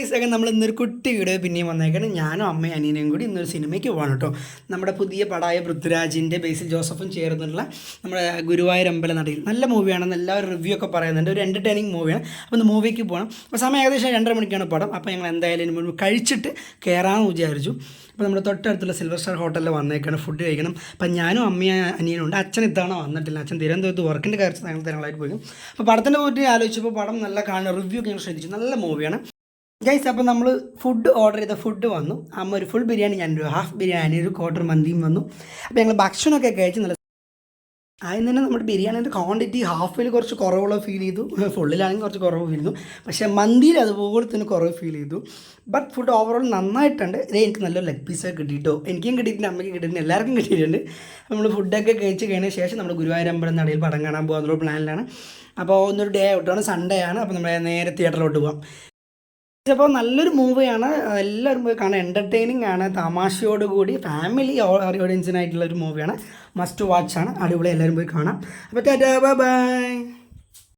Guys നമ്മൾ ഇന്നൊരു കുട്ടി വീഡിയോ പിന്നെയും വന്നേക്കാണ്. ഞാനും അമ്മയും അനിയനെയും കൂടി ഇന്നൊരു സിനിമയ്ക്ക് പോകണം കേട്ടോ. നമ്മുടെ പുതിയ പടായ പൃഥ്വിരാജിൻ്റെ ബേസിൽ ജോസഫും ചേർന്നുള്ള നമ്മുടെ ഗുരുവായൂർ അമ്പല നടയിൽ നല്ല മൂവിയാണെന്ന് എല്ലാവരും റിവ്യൂ ഒക്കെ പറയുന്നുണ്ട്. ഒരു എൻ്റർടൈനിങ് മൂവിയാണ്. അപ്പോൾ ഇന്ന് മൂവിക്ക് പോകണം. അപ്പോൾ സമയം ഏകദേശം 2:30 മണിക്കാണ് പടം. അപ്പോൾ ഞങ്ങൾ എന്തായാലും മുൻപ് കഴിച്ചിട്ട് കയറാമെന്ന് വിചാരിച്ചു. അപ്പോൾ നമ്മുടെ തൊട്ടടുത്തുള്ള സിൽവർ സ്റ്റാർ ഹോട്ടലിൽ വന്നേക്കാണ് ഫുഡ് കഴിക്കണം. അപ്പം ഞാനും അമ്മയും അനിയനും ഉണ്ട്. അച്ഛൻ ഇത്തവണ വന്നിട്ടില്ല. അച്ഛൻ തിരുവനന്തപുരത്ത് വർക്കിൻ്റെ കാര്യത്തിൽ ഞങ്ങൾ തരങ്ങളായിട്ട് പോയി. അപ്പോൾ പടത്തിൻ്റെ പറ്റി ആലോചിച്ചപ്പോൾ പടം നല്ല കാണുന്ന റിവ്യൂ ഒക്കെ ഞങ്ങൾ ശ്രദ്ധിച്ചു. നല്ല മൂവിയാണ് ഗൈസ്. അപ്പോൾ നമ്മൾ ഫുഡ് ഓർഡർ ചെയ്ത ഫുഡ് വന്നു. അമ്മ ഒരു ഫുൾ ബിരിയാണി, ഞാനൊരു ഹാഫ് ബിരിയാണി, ഒരു ക്വാർട്ടർ മന്തിയും വന്നു. അപ്പോൾ ഞങ്ങൾ ഭക്ഷണമൊക്കെ കഴിച്ച് നല്ല ആദ്യം തന്നെ നമ്മുടെ ബിരിയാണീൻ്റെ ക്വാണ്ടിറ്റി ഹാഫിൽ കുറച്ച് കുറവുള്ള ഫീൽ ചെയ്തു, ഫുള്ളിലാണെങ്കിൽ കുറച്ച് കുറവ് ഫീൽ ചെയ്തു. പക്ഷേ മന്തിയിൽ അതുപോലെ തന്നെ കുറവ് ഫീൽ ചെയ്തു. ബട്ട് ഫുഡ് ഓവറോൾ നന്നായിട്ടുണ്ട്. എനിക്ക് നല്ലൊരു ലെഗ് പീസൊക്കെ കിട്ടിയിട്ടോ. എനിക്കും കിട്ടിയിട്ടുണ്ട്, അമ്മയ്ക്ക് കിട്ടിയിട്ടുണ്ട്, എല്ലാവർക്കും കിട്ടിയിട്ടുണ്ട്. നമ്മൾ ഫുഡൊക്കെ കഴിച്ച് കഴിഞ്ഞ ശേഷം നമ്മൾ ഗുരുവായൂർ അമ്പലം നടയിൽ പടം കാണാൻ പോകാനുള്ള പ്ലാനിലാണ്. അപ്പോൾ ഒന്നൊരു ഡേ ഔട്ടാണ്, സൺഡേ ആണ്. അപ്പോൾ നമ്മൾ നേരെ തിയേറ്ററിലോട്ട് പോകാം. അപ്പോൾ നല്ലൊരു മൂവിയാണ്, എല്ലാവരും പോയി കാണാൻ. എൻ്റർടൈനിങ് ആണ്, തമാശയോടുകൂടി ഫാമിലി ഓഡിയൻസിനായിട്ടുള്ളൊരു മൂവിയാണ്. മസ്റ്റ് വാച്ച് ആണ്, അടിപൊളി. എല്ലാവരും പോയി കാണാം. അപ്പോൾ ടാറ്റാ, ബൈ ബൈ.